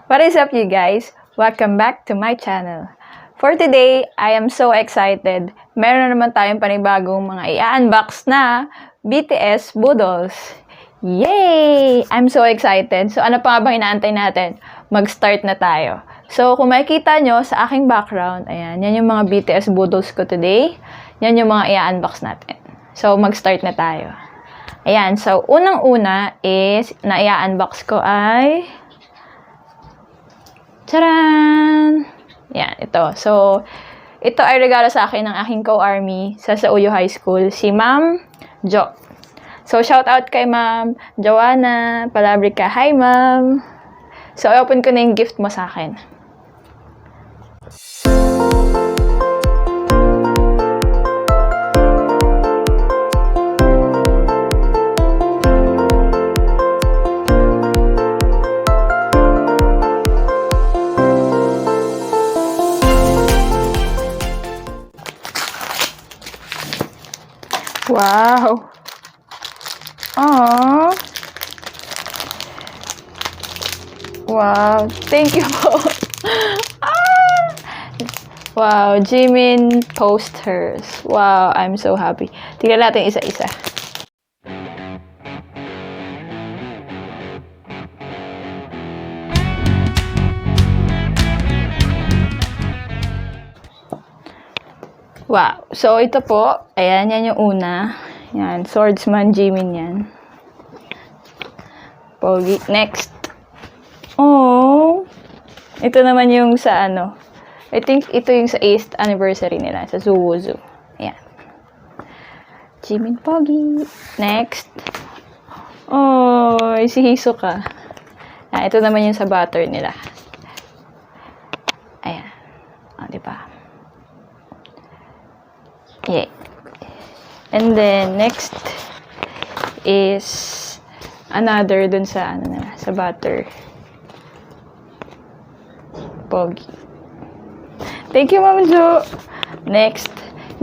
What is up, you guys? Welcome back to my channel. For today, I am so excited. Meron na naman tayong panibagong mga i-unbox na BTS Budols. Yay! I'm so excited. So, ano pa nga bang inaantay natin? Mag-start na tayo. So, kung makikita nyo sa aking background, ayan, yan yung mga BTS Budols ko today. Yan yung mga i-unbox natin. So, mag-start na tayo. Ayan, so, unang-una is, na i-unbox ko ay Charan! Yan, ito. So, ito ay regalo sa akin ng aking co-army sa Sauyo High School, si Ma'am Jo. So, shout out kay Ma'am Joanna Palabrica. Hi, Ma'am! So, open ko na yung gift mo sa akin. Wow! Aww! Wow! Thank you po! Wow! Jimin posters. Wow! I'm so happy. Tingnan natin isa-isa. Wow. So, ito po. Ayan, yan yung una. Yan. Swordsman Jimin yan. Pogi. Next. Oh. Ito naman yung sa ano. I think ito yung sa 8th anniversary nila. Sa Zoo. Ayan. Jimin Pogi. Next. Oh. Si Hisoka. Ayan, ito naman yung sa butter nila. Ayan. O, diba? Yeah. And then, next is another dun sa, ano na, sa butter. Pogi. Thank you, Ma'am Jo. Next.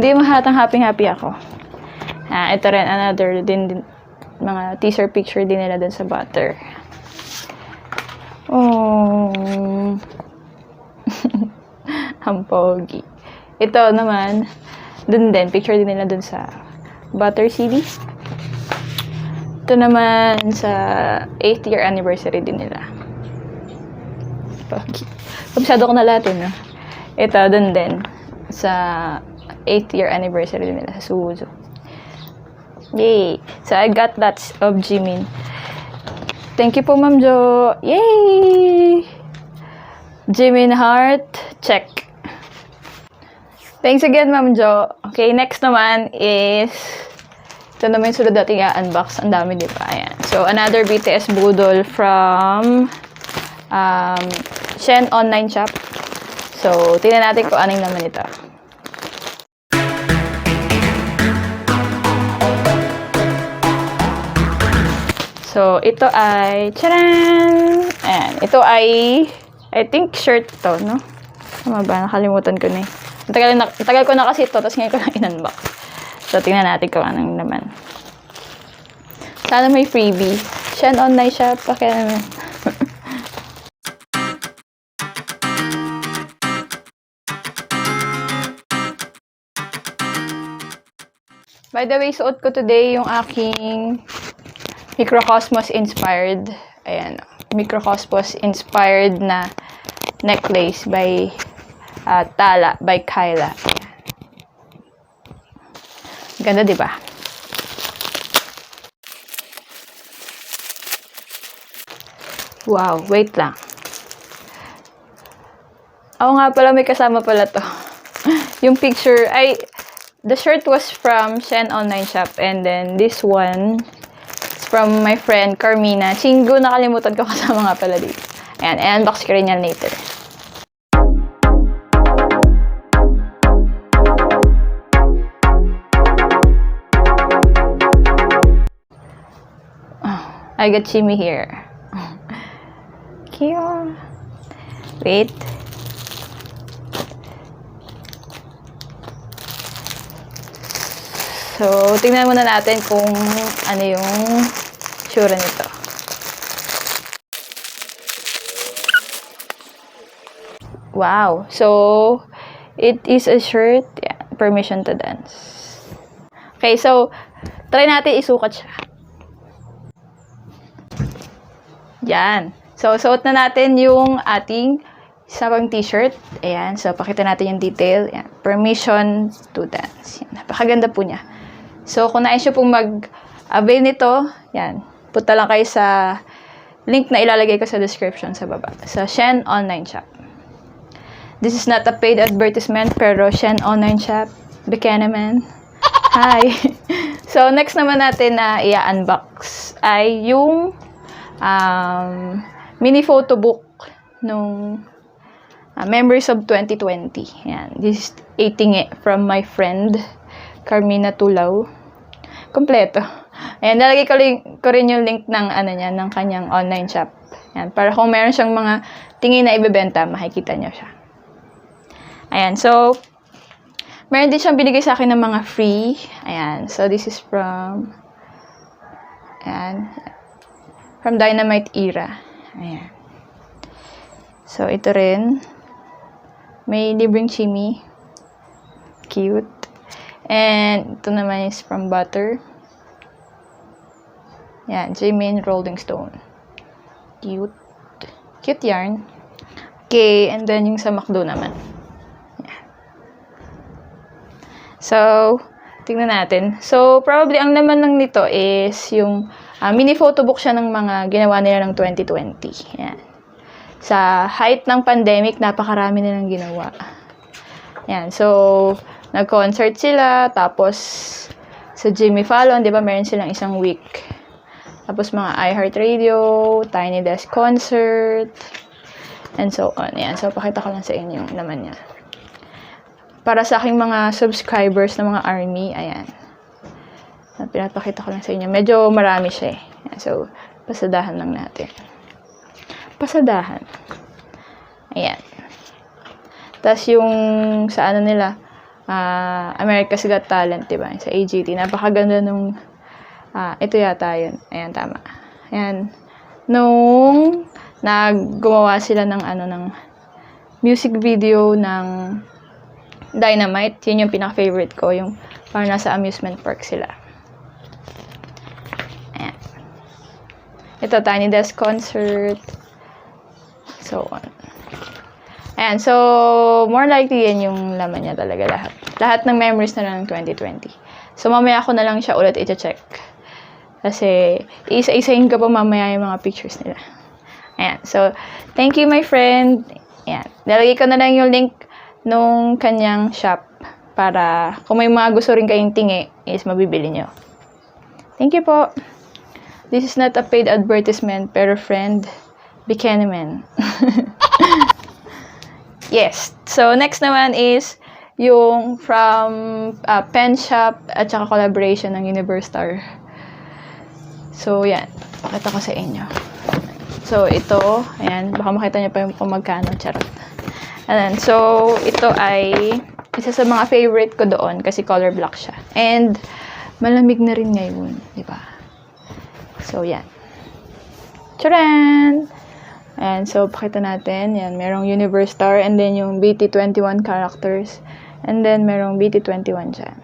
Hindi mahatang happy ako. Ito rin, another din, mga teaser picture din nila dun sa butter. Oh. Ang pogi. Ito naman, dun din, picture din nila dun sa butter CD. Ito naman sa 8th year anniversary din nila. Kabisado ko na lahat yun, no? Ito, dun din, sa 8th year anniversary din nila, sa Suzu. Yay! So, I got lots of Jimin. Thank you po, Ma'am Jo. Yay! Jimin heart, check. Thanks again, Ma'am Jo. Okay, next naman is, ito naman yung sunod nating i-unbox. Ang dami, di ba? Ayan. So, another BTS Budol from Shen online shop. So, tingnan natin kung anong naman ito. So, ito ay, charan! Ayan. Ito ay, I think, shirt to, no? Tama ba? Nakalimutan ko na eh. Tagal ko na kasi ito, tapos ngayon ko lang in-unbox. So, tingnan natin kung anong naman. Sana may freebie. Shen online shop, pakaya naman. By the way, suot ko today yung aking Microcosmos inspired. Ayan, Microcosmos inspired na necklace by Tala by Kyla. Ganda, di ba? Wow, wait lang. Ako nga pala, may kasama pala to. Yung picture, the shirt was from Shen online shop, and then this one is from my friend Carmina. Chingo, nakalimutan ko kasama nga pala dito. Ayan, i-unbox ko rin yan later. I got Chimmy here. Cute. Wait. So, tingnan muna natin kung ano yung tsura nito. Wow. So, it is a shirt. Yeah, permission to dance. Okay, so, try natin isukat siya. Yan. So, suot na natin yung ating isang t-shirt. Ayan. So, pakita natin yung detail. Ayan. Permission to dance. Yan. Napakaganda po niya. So, kung nais nyo pong mag-avail nito, yan. Punta lang kayo sa link na ilalagay ko sa description sa baba. Sa Shen Online Shop. This is not a paid advertisement, pero Shen Online Shop. Baka naman. Hi! So, next naman natin na i-unbox ay yung mini photo book nung Members of 2020. Yan. This is a tingi from my friend, Carmina Tulaw. Kompleto. Ayan, nalagay ko rin yung link ng ng kanyang online shop. Ayan, para kung meron siyang mga tingin na ibebenta, makikita niyo siya. Ayan, so meron din siyang binigay sa akin ng mga free. Ayan, so this is from Dynamite Era. Ayan. So ito rin. May libreng chimmy. Cute. And ito naman is from Butter. Yan, Jamin Rolling Stone. Cute. Cute yarn. Okay, and then yung sa McDo naman. Yan. So, tingnan natin. So, probably ang naman lang nito is yung mini photo book siya ng mga ginawa nila ng 2020. Yan. Sa height ng pandemic, napakarami nilang ginawa. Yan, so nag-concert sila, tapos sa Jimmy Fallon, di ba, meron silang isang week. Tapos mga iHeartRadio, Tiny Desk Concert, and so on. Yan, so pakita ko lang sa inyo yung naman niya. Para sa aking mga subscribers na mga army, ayan. Pinapakita ko lang sa inyo. Medyo marami siya eh. Yan, so, pasadahan lang natin. Pasadahan. Ayan. Tapos yung sa nila, America's Got Talent, diba? Sa AGT. Napakaganda nung, ito yata yun. Ayan, tama. Ayan. Nung naggumawa sila ng, ng music video ng Dynamite, yun yung pinaka-favorite ko. Yung parang nasa amusement park sila. Ayan. Ito, Tiny Desk Concert. So on. Ayan, so, more likely yan yung laman niya talaga lahat. Lahat ng memories na lang ng 2020. So, mamaya ako na lang siya ulit i-check. Kasi, isa-isahin ko pa mamaya yung mga pictures nila. Ayan, so, thank you my friend. Ayan, nalagay ko na lang yung link nung kanyang shop para kung may mga gusto rin kayong tingi, is mabibili nyo. Thank you po. This is not a paid advertisement, pero friend, baka naman. Yes. So, next naman is yung from Penshop at saka collaboration ng UniversStar. So, yan. Pakita ko sa inyo. So, ito. Ayan. Baka makita niyo pa yung kung magkano. Charot. Ayan. So, ito ay isa sa mga favorite ko doon kasi color black siya. And, malamig na rin ngayon. Diba? So, yan. Charan! Ayan, so, pakita natin. Yan, merong UniversStar and then yung BT21 characters. And then, merong BT21 dyan.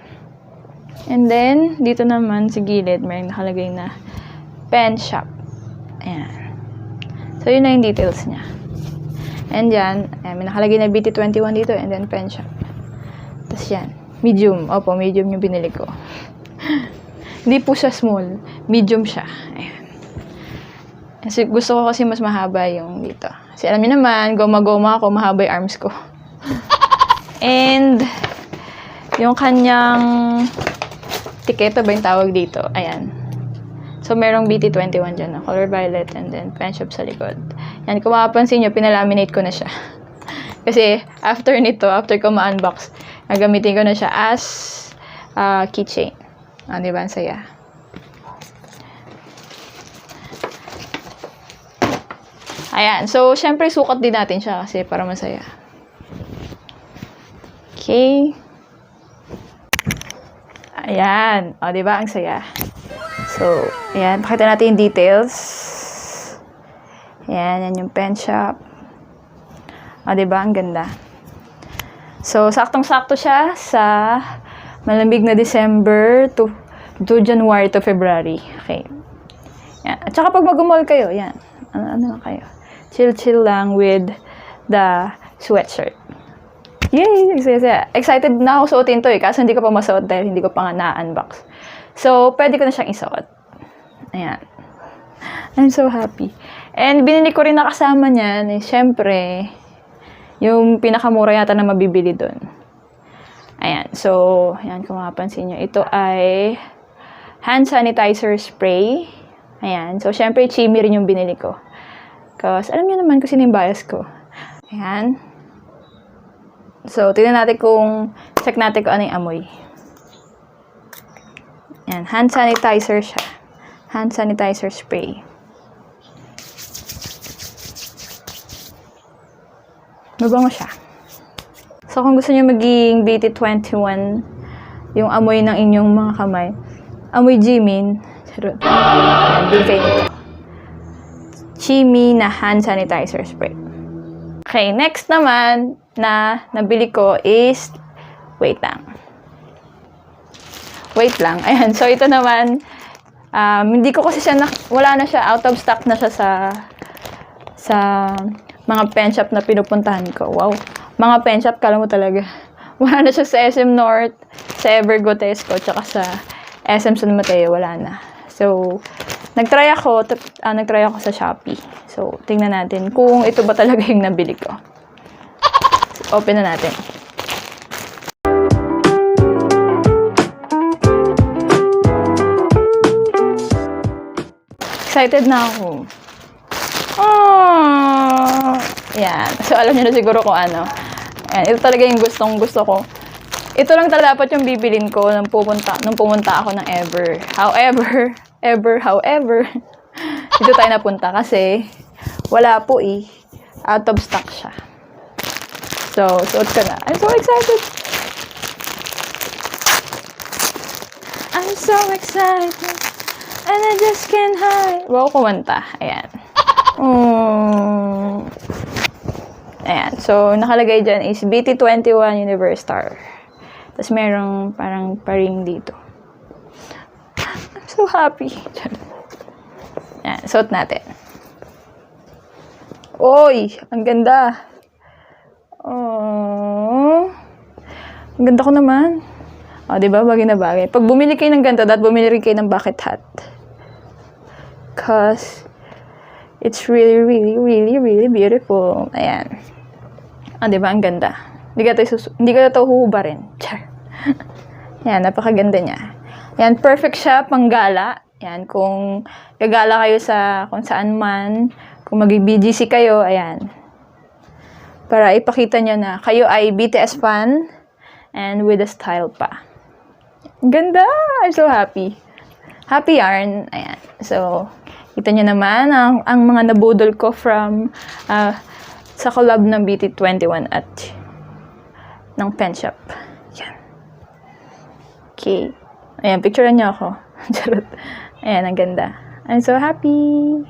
And then, dito naman sa gilid, merong nakalagay na Penshop. Ayan. So, yun na yung details niya. And yan, ayan, may nakalagay na BT21 dito and then Penshop. Tapos yan, medium. Opo, medium yung binili ko. Hindi po siya small. Medium siya. Ayan. Kasi gusto ko kasi mas mahaba yung dito. Kasi alam niyo naman, goma-goma ako, mahaba yung arms ko. And, yung kanyang tiketa ba yung tawag dito? Ayan. So, merong BT21 dyan na color violet and then Penshop sa likod. Yan, kung makapansin nyo, pinalaminate ko na siya. Kasi, after nito, after ko ma-unbox, gagamitin ko na siya as keychain. Diba? Ang saya. Ayan. So, syempre, sukat din natin siya kasi para masaya. Okay. Ayan. O, diba? Ang saya. So, ayan. Pakita natin yung details. Ayan. Yan yung Penshop. O, O, diba? Ang ganda. So, saktong-sakto siya sa malamig na December to January to February. Okay. Yan. At saka pag mag-mall kayo, yan. Ano lang kayo. Chill-chill lang with the sweatshirt. Yay! Excited na ako suotin to eh. Kaso hindi ko pa masuot dahil hindi ko pa nga na-unbox. So, pwede ko na siyang isuot. Ayan. I'm so happy. And binili ko rin na kasama niyan eh, syempre, yung pinakamura yata na mabibili doon. Ayan. So, ayan kung mapapansin nyo. Ito ay hand sanitizer spray. Ayan. So, syempre, chimi rin yung binili ko. Because, alam niyo naman kung sino yung bias ko. Ayan. So, tignan natin check natin kung ano yung amoy. Ayan. Hand sanitizer siya. Hand sanitizer spray. Mabango siya. So, kung gusto niyo maging BT21 yung amoy ng inyong mga kamay, amoy Jimin, charot. Bili kayo nito. Chimi na hand sanitizer spray. Okay, next naman na nabili ko is, wait lang. Ayan, so ito naman, hindi ko kasi siya, wala na siya, out of stock na siya sa mga pen shop na pinupuntahan ko. Wow, mga pen shop, kala mo talaga. Wala na siya sa SM North, sa Evergo Tesco, tsaka sa SM San Mateo, wala na. So, nagtry ako sa Shopee. So, tingnan natin kung ito ba talaga yung nabili ko. So, open na natin. Excited na ako. Oh! Yan. So, alam niyo na siguro kung ano. Yan. Ito talaga yung gustong-gusto ko. Ito lang talaga dapat yung bibilin ko nung pumunta ako ng Ever. However, dito tayo napunta kasi wala po eh. Out of stock siya. So, suot ko na. I'm so excited! I'm so excited! And I just can't hide. Wow, kumanta. Ayan. Ayan. So, nakalagay dyan is BT21 Universtar. Tapos, merong parang paring dito. I'm so happy. Ayan. Suot natin. Oy! Ang ganda. Oh. Ang ganda ko naman. O, diba? Bagay na bagay. Pag bumili kayo ng ganito, dapat bumili rin kayo ng bucket hat. Cause it's really, really, really, really beautiful. Ayan. O, diba? Ang ganda. Hindi ka ito huhubarin. Char. Ayan, napakaganda niya. Ayan, perfect siya pang gala. Ayan, kung gagala kayo sa kung saan man, kung mag-BGC kayo, ayan. Para ipakita nyo na kayo ay BTS fan and with a style pa. Ganda! I'm so happy. Happy yarn. Ayan. So, kita nyo naman ang mga nabudol ko from sa collab ng BT21 at ng pen shop. Ayan. Okay. Ayan, picturean nyo ako. Charot. Ayan, ang ganda. I'm so happy.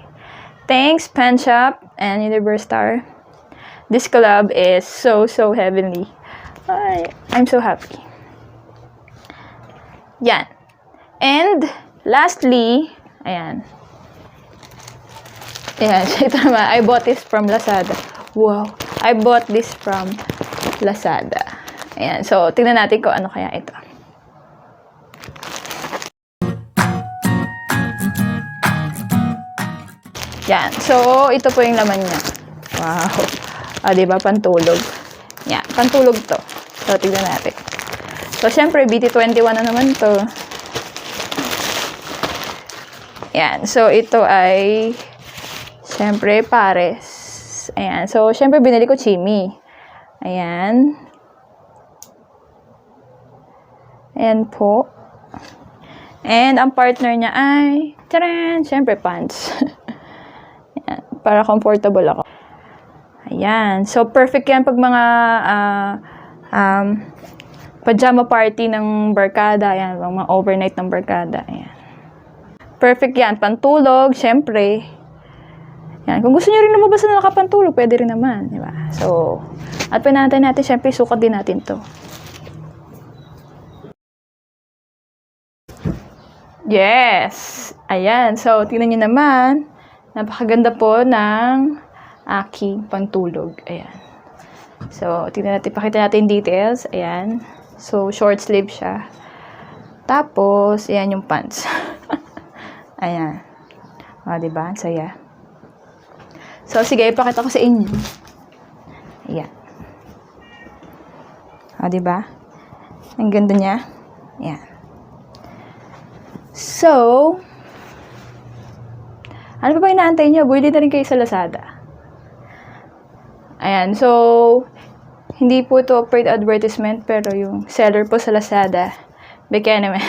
Thanks, pen shop and Universtar. This collab is so, so heavenly. I'm so happy. Yan. And, lastly, ayan. Ayan, ito naman. I bought this from Lazada. Wow. I bought this from Lazada. Ayan. So, tingnan natin kung ano kaya ito. Yan. So, ito po yung laman niya. Wow. Diba? Pantulog. Yan. Pantulog to. So, tingnan natin. So, syempre, BT21 na naman to. Yan. So, ito ay syempre, pares. Ayan. So, syempre, binili ko chimi. Ayan. Ayan po. And, ang partner niya ay, taran! Syempre, pants. Ayan. Para comfortable ako. Ayan. So, perfect yan pag mga pajama party ng barkada. Ayan. Mga overnight ng barkada. Ayan. Perfect yan. Pantulog, syempre. Yan. Kung gusto nyo rin lumabas na nakapantulog, pwede rin naman. Diba? So, at pinantay natin, syempre, sukat din natin to. Yes! Ayan. So, tingnan nyo naman. Napakaganda po ng aking pantulog. Ayan. So, tingnan natin, pakita natin details. Ayan. So, short sleeve siya. Tapos, ayan yung pants. Ayan. O, diba? Ang saya. So, sige, ipakita ko sa inyo. Ayan. O, diba? Ang ganda niya. Ayan. So, ano pa ba inaantay nyo? Bumili na rin kayo sa Lazada. Ayan. So, hindi po ito paid advertisement, pero yung seller po sa Lazada, bigyan naman.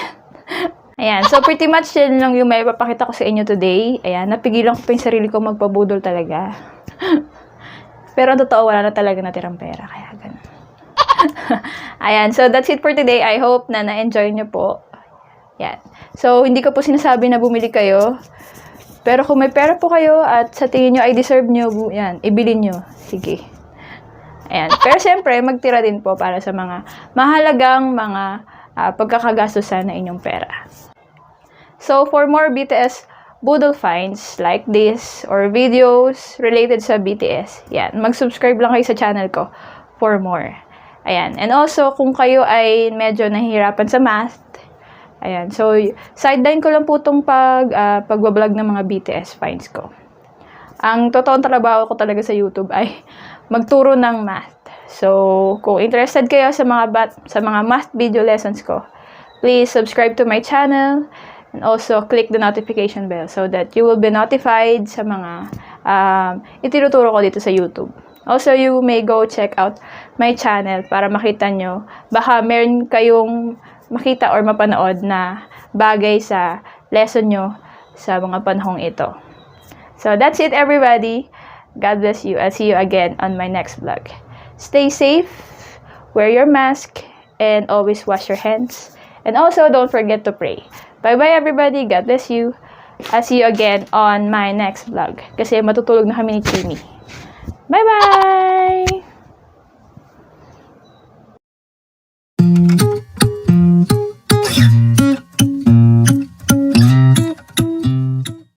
Ayan. So, pretty much yun lang yung may papakita ko sa inyo today. Ayan. Napigilan ko pa yung sarili ko magpabudol talaga. Pero ang totoo, wala na talaga natirang pera. Kaya ganun. Ayan. So, that's it for today. I hope na na-enjoy nyo po. Ayan. So, hindi ko po sinasabi na bumili kayo. Pero kung may pera po kayo at sa tingin nyo ay deserve nyo, yan, ibili nyo. Sige. Ayan. Pero syempre, magtira din po para sa mga mahalagang mga pagkakagastusan na inyong pera. So, for more BTS Budol finds like this or videos related sa BTS, yan, mag-subscribe lang kayo sa channel ko for more. Ayan. And also, kung kayo ay medyo nahihirapan sa math, ayan. So, sideline ko lang po itong pagbablog ng mga BTS finds ko. Ang totoong trabaho ko talaga sa YouTube ay magturo ng math. So, kung interested kayo sa mga math video lessons ko, please subscribe to my channel and also click the notification bell so that you will be notified sa mga itinuturo ko dito sa YouTube. Also, you may go check out my channel para makita nyo. Baka meron kayong makita or mapanood na bagay sa lesson nyo sa mga panahong ito. So, that's it everybody. God bless you. I'll see you again on my next vlog. Stay safe, wear your mask, and always wash your hands. And also, don't forget to pray. Bye-bye everybody. God bless you. I'll see you again on my next vlog. Kasi matutulog na kami ni Chimi. Bye-bye!